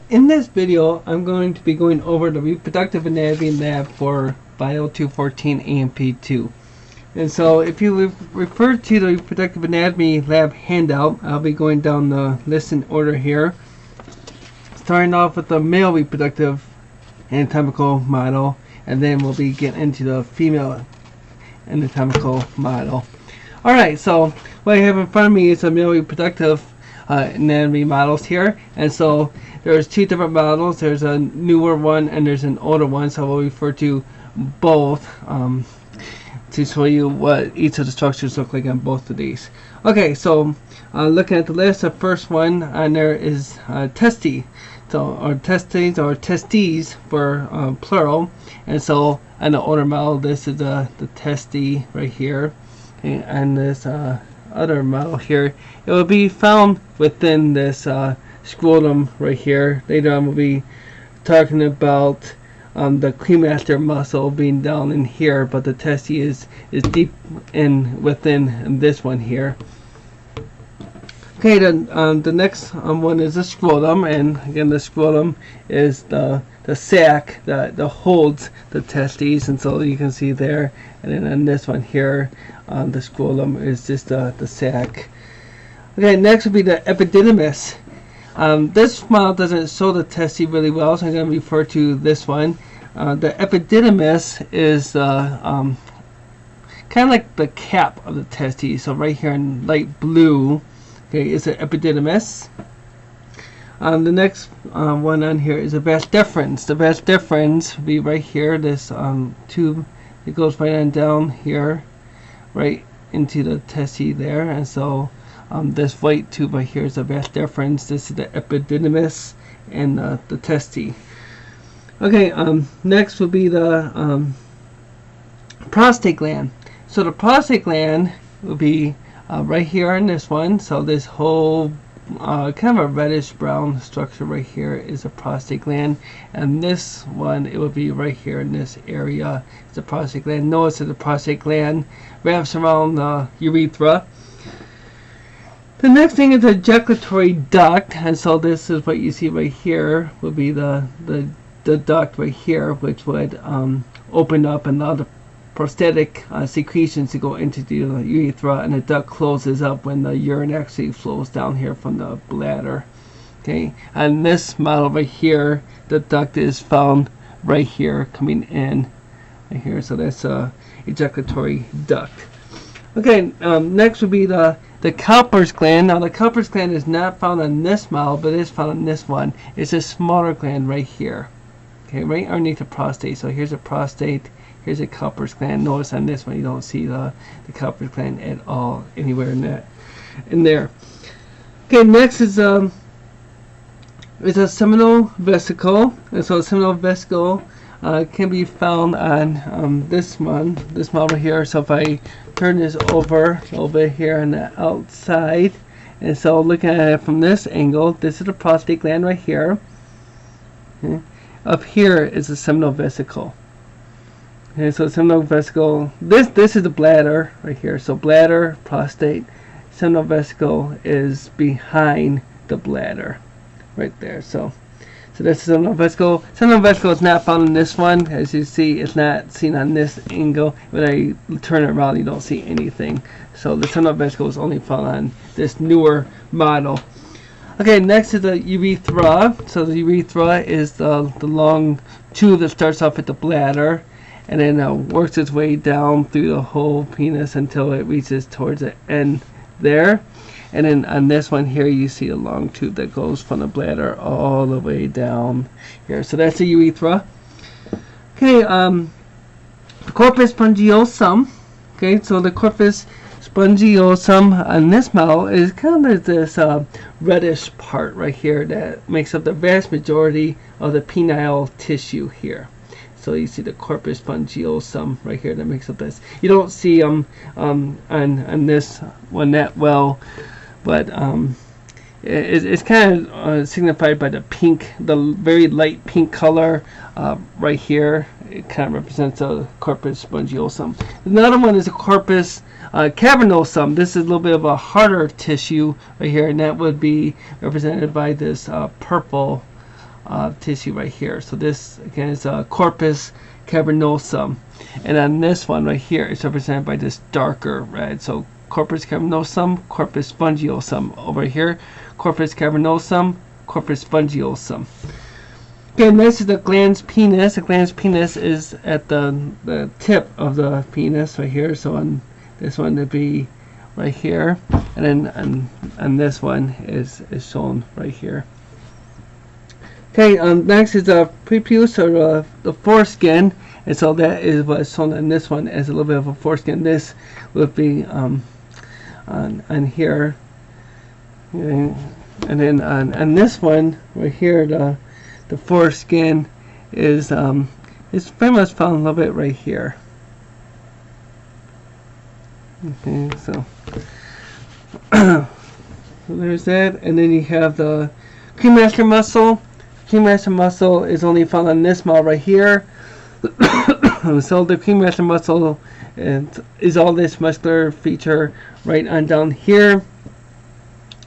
In this video, I'm going to be going over the reproductive anatomy lab for Bio 214 AMP2. And so if you refer to the reproductive anatomy lab handout, I'll be going down the list in order here. Starting off with the male reproductive anatomical model, and then we'll be getting into the female anatomical model. Alright, so what I have in front of me is a male reproductive anatomy models here, and so there's two different models. There's a newer one and there's an older one, so we'll refer to both to show you what each of the structures look like on both of these. Okay, so looking at the list, the first one on there is testes, or testes for plural, and so on the older model, this is the testes right here, and this other model here, it will be found within this scrotum right here. Later on we'll be talking about the cremaster muscle being down in here, but the testes is deep in within this one here. Okay, then the next one is the scrotum, and again the scrotum is the sac that holds the testes, and so you can see there. And then on this one here, the scrotum is just the sac. Okay, next will be the epididymis. This model doesn't show the testes really well, so I'm going to refer to this one. The epididymis is kind of like the cap of the testes. So right here in light blue, okay, is the epididymis. The next one on here is a vas deferens. The vas deferens will be right here, this tube. It goes right on down here, right into the testes there, and so this white tube right here is the vas deferens. This is the epididymis and the testes. Okay, next will be the prostate gland. So the prostate gland will be right here in this one. So this whole kind of a reddish brown structure right here is a prostate gland, and this one, it will be right here in this area. It's a prostate gland. Notice that the prostate gland wraps around the urethra. The next thing is the ejaculatory duct, and so this is what you see right here will be the duct right here, which would open up and allow the prostatic secretions to go into the urethra, and the duct closes up when the urine actually flows down here from the bladder. Okay, and this model right here, the duct is found right here coming in right here, so that's a ejaculatory duct. Okay, next would be the Cowper's gland. Now the Cowper's gland is not found on this model, but it is found on this one. It's a smaller gland right here, okay, right underneath the prostate. So here's a prostate, here's a Cowper's gland. Notice on this one you don't see the Cowper's gland at all anywhere in there. Okay, next is a seminal vesicle, and so a seminal vesicle can be found on this model here. So if I turn this over a little bit here on the outside, and so looking at it from this angle, this is the prostate gland right here. Okay. Up here is the seminal vesicle. Okay, so seminal vesicle, this is the bladder right here. So bladder, prostate, seminal vesicle is behind the bladder right there. So that's the seminal vesicle. Seminal vesicle is not found in this one. As you see, it's not seen on this angle. When I turn it around, you don't see anything. So the seminal vesicle is only found on this newer model. Okay, next is the urethra. So the urethra is the long tube that starts off at the bladder, and then works its way down through the whole penis until it reaches towards the end there. And then on this one here, you see a long tube that goes from the bladder all the way down here. So that's the urethra. Okay, corpus spongiosum. Okay, so the corpus spongiosum on this model is kind of this reddish part right here that makes up the vast majority of the penile tissue here. So you see the corpus spongiosum right here that makes up this. You don't see on this one that well, but it's kind of signified by the pink, the very light pink color right here. It kind of represents a corpus spongiosum. Another one is a corpus cavernosum. This is a little bit of a harder tissue right here, and that would be represented by this purple tissue right here. So this again is a corpus cavernosum, and on this one right here it's represented by this darker red. So corpus cavernosum, corpus spongiosum. Over here, corpus cavernosum, corpus spongiosum. Okay, next is the glans penis. The glans penis is at the tip of the penis right here. So on this one to be right here, and then on this one is shown right here. Okay, next is the prepuce, or the foreskin, and so that is what's shown on this one as a little bit of a foreskin. This would be on here, and then on this one right here, the foreskin is very much found a little bit right here. Okay, so so there's that, and then you have the cremaster muscle. Cremaster muscle is only found on this model right here. So the cremaster muscle is all this muscular feature right on down here.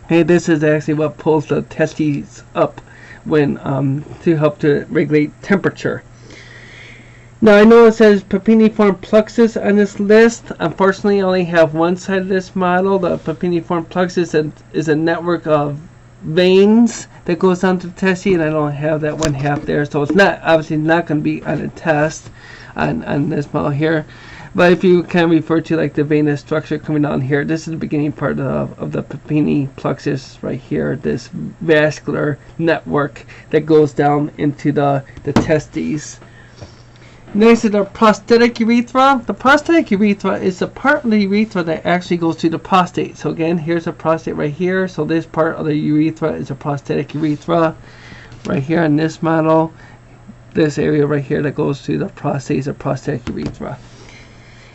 And this is actually what pulls the testes up when to help to regulate temperature. Now I know it says papiniform plexus on this list. Unfortunately, I only have one side of this model. The papiniform plexus is a network of veins that goes down to the testes, and I don't have that one half there, so it's not obviously not going to be on a test on this model here. But if you can refer to like the venous structure coming down here, this is the beginning part of the papini plexus right here, this vascular network that goes down into the testes. Next is the prosthetic urethra. The prosthetic urethra is the part of the urethra that actually goes to the prostate. So again, here's a prostate right here. So this part of the urethra is a prosthetic urethra. Right here in this model, this area right here that goes to the prostate is a prosthetic urethra.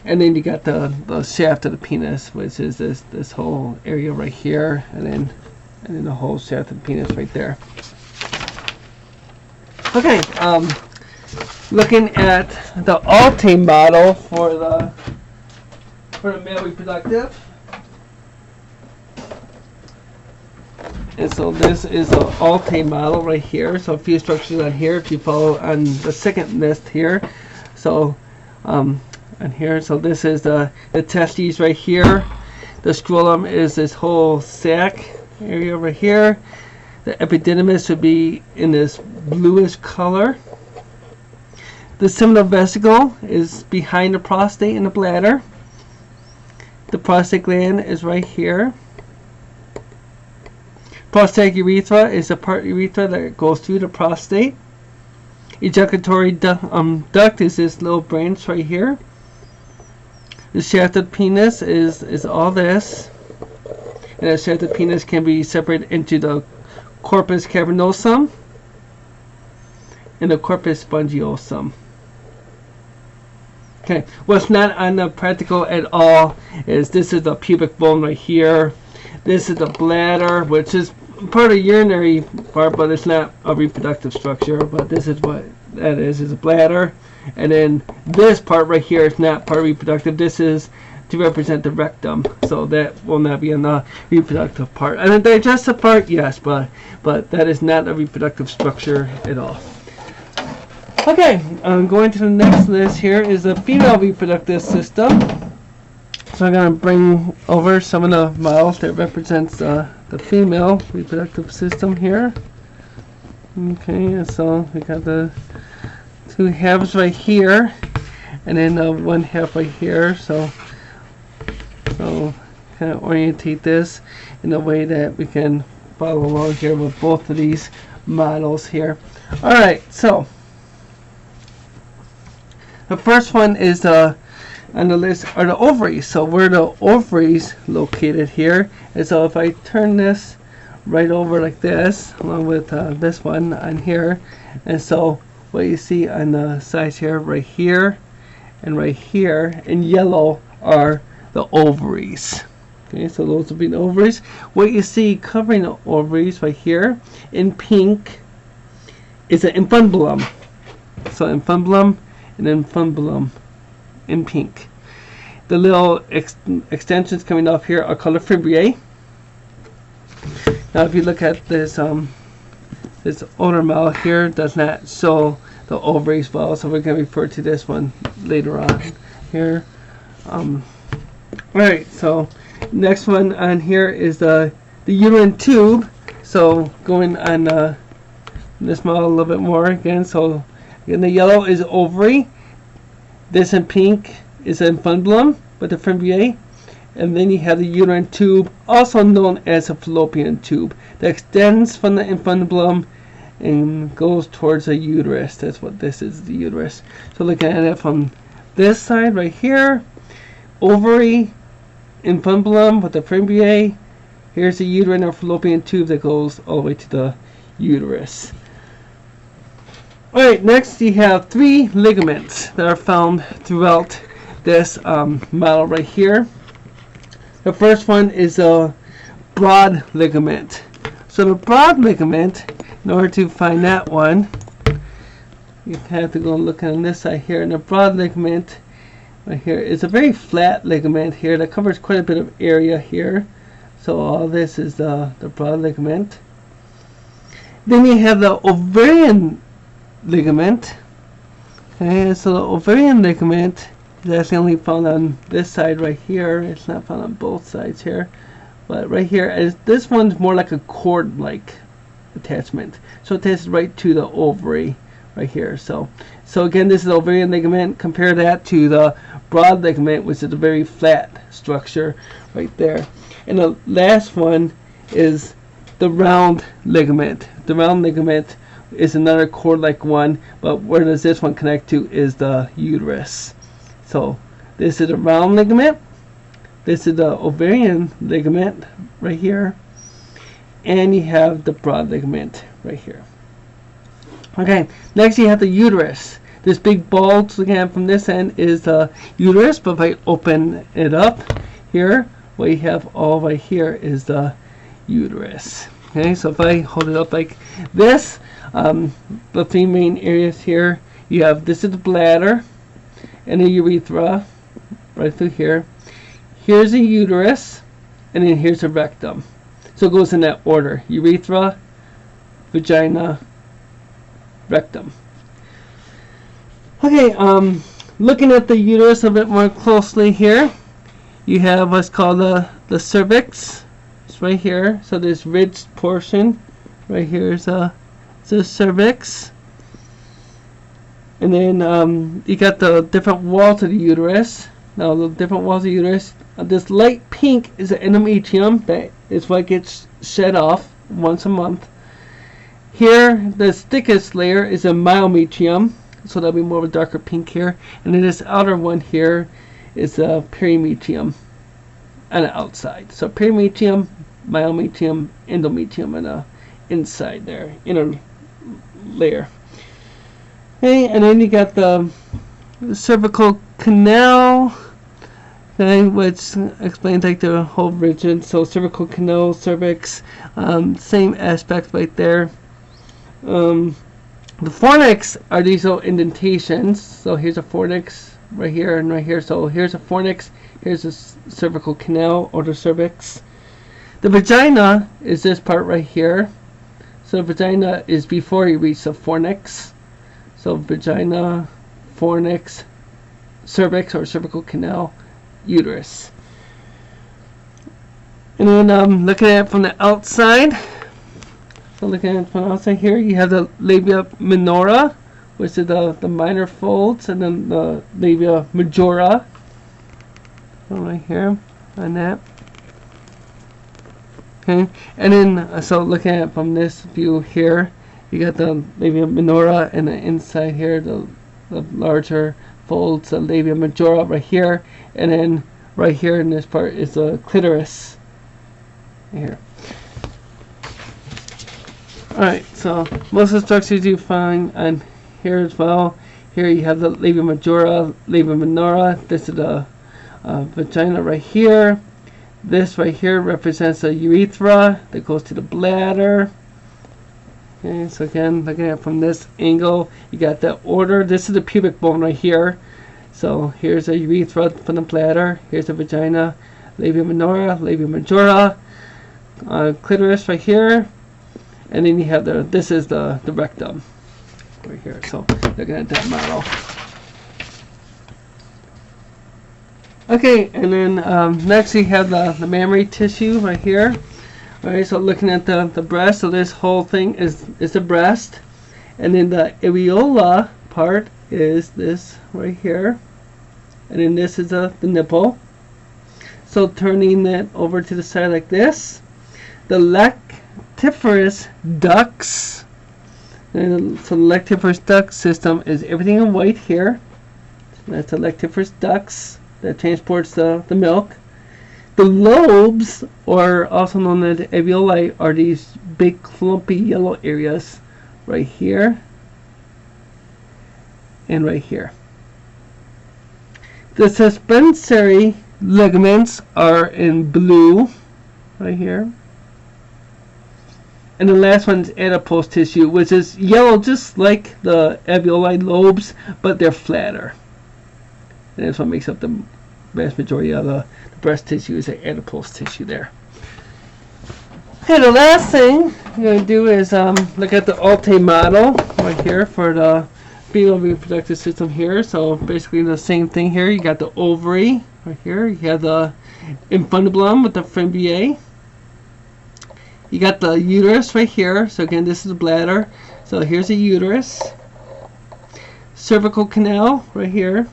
And then you got the shaft of the penis, which is this whole area right here, and then the whole shaft of the penis right there. Okay, looking at the Alte model for the male reproductive. And so this is an Alte model right here. So a few structures on here if you follow on the second list here. So on here, so this is the testes right here. The scrotum is this whole sac area over here. The epididymis would be in this bluish color. The seminal vesicle is behind the prostate and the bladder. The prostate gland is right here. Prostatic urethra is the part of urethra that goes through the prostate. Ejaculatory duct is this little branch right here. The shaft of the penis is all this. And the shaft of the penis can be separated into the corpus cavernosum and the corpus spongiosum. Okay, what's not on the practical at all is this is the pubic bone right here. This is the bladder, which is part of the urinary part, but it's not a reproductive structure. But this is what that is a bladder. And then this part right here is not part of reproductive. This is to represent the rectum, so that will not be in the reproductive part. And the digestive part, yes, but that is not a reproductive structure at all. Okay, going to the next list here is the female reproductive system. So I'm going to bring over some of the models that represents the female reproductive system here. Okay, and so we got the two halves right here, and then one half right here. So kind of orientate this in a way that we can follow along here with both of these models here. All right, so the first one is on the list are the ovaries. So where the ovaries located here, and so if I turn this right over like this, along with this one on here, and so what you see on the sides here, right here and right here in yellow are the ovaries. Okay, so those will be the ovaries. What you see covering the ovaries right here in pink is an infundibulum. So infundibulum and infundibulum in pink. The little extensions coming off here are called the fibrae. Now if you look at this this ulnar model here does not show the ovaries well, so we're going to refer to this one later on here. Alright, so next one on here is the uterine tube. So going on this model a little bit more again. So again, the yellow is ovary. This in pink is infundibulum with the fimbriae. And then you have the uterine tube, also known as a fallopian tube, that extends from the infundibulum and goes towards the uterus. That's what this is, the uterus. So looking at it from this side right here, ovary, infundibulum with the fimbriae. Here's the uterine or fallopian tube that goes all the way to the uterus. Alright, next you have 3 ligaments that are found throughout this model right here. The first one is a broad ligament. So the broad ligament, in order to find that one, you have to go look on this side here. And the broad ligament right here is a very flat ligament here that covers quite a bit of area here. So all this is the broad ligament. Then you have the ovarian ligament. Okay, so the ovarian ligament is actually only found on this side right here. It's not found on both sides here. But right here, this one's more like a cord-like attachment. So it attaches right to the ovary right here. So again, this is the ovarian ligament. Compare that to the broad ligament, which is a very flat structure right there. And the last one is the round ligament. The round ligament is another cord-like one, but where does this one connect to is the uterus. So this is a round ligament. This is the ovarian ligament right here. And you have the broad ligament right here. Okay, next you have the uterus. This big bulge looking at from this end is the uterus, but if I open it up here, what you have all right here is the uterus. Okay, so if I hold it up like this, the 3 main areas here, you have, this is the bladder and the urethra right through here. Here's the uterus, and then here's the rectum. So it goes in that order: urethra, vagina, rectum. Okay, looking at the uterus a bit more closely here, you have what's called the cervix. It's right here. So this ridged portion right here is the cervix. And then you got the different walls of the uterus. Now the different walls of the uterus, this light pink is the endometrium. That is what gets shed off once a month. Here, the thickest layer is a myometrium, so that'll be more of a darker pink here. And then this outer one here is a perimetrium on the outside. So perimetrium, myometrium, endometrium on the inside there, inner layer. Okay, and then you got the cervical canal, okay, which explains like the whole region. So cervical canal, cervix, same aspect right there. The fornix are these little indentations. So here's a fornix right here and right here. So here's a fornix, here's a cervical canal or the cervix. The vagina is this part right here. So the vagina is before you reach the fornix. So vagina, fornix, cervix or cervical canal, uterus. And then looking at it from the outside, so looking at it from the outside here, you have the labia minora, which is the minor folds, and then the labia majora, right here on that. Okay, and then so looking at it from this view here, you got the labia minora, and the inside here, the larger folds, the labia majora right here, and then right here in this part is the clitoris. Here. Alright, so most of the structures you find on here as well. Here you have the labia majora, labia minora. This is the vagina right here. This right here represents the urethra that goes to the bladder. Okay, so again, looking at it from this angle, you got that order. This is the pubic bone right here. So here's the urethra from the bladder. Here's the vagina, labia minora, labia majora, clitoris right here. And then you have this is the rectum right here. So looking at that model. Okay, and then next you have the mammary tissue right here. Alright, so looking at the breast, so this whole thing is the breast. And then the areola part is this right here. And then this is the nipple. So turning that over to the side like this. The lactiferous ducts. And so the lactiferous duct system is everything in white here. That's the lactiferous ducts that transports the milk. The lobes, or also known as alveoli, are these big clumpy yellow areas right here and right here. The suspensory ligaments are in blue right here. And the last one is adipose tissue, which is yellow just like the alveoli lobes, but they're flatter. And that's what makes up the vast majority of the breast tissue is the adipose tissue there. Okay, the last thing I'm going to do is look at the Alte model right here for the female reproductive system here. So basically the same thing here. You got the ovary right here. You have the infundibulum with the fimbriae. You got the uterus right here. So again, this is the bladder. So here's the uterus. Cervical canal right here.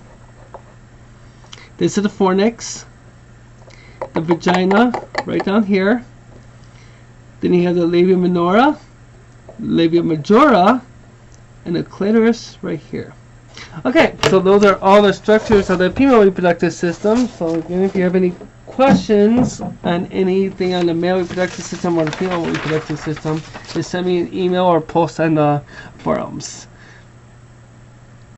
This is the fornix. The vagina right down here. Then you have the labia minora, labia majora, and the clitoris right here. Okay, so those are all the structures of the female reproductive system. So again, if you have any questions on anything on the male reproductive system or the female reproductive system, just send me an email or post on the forums.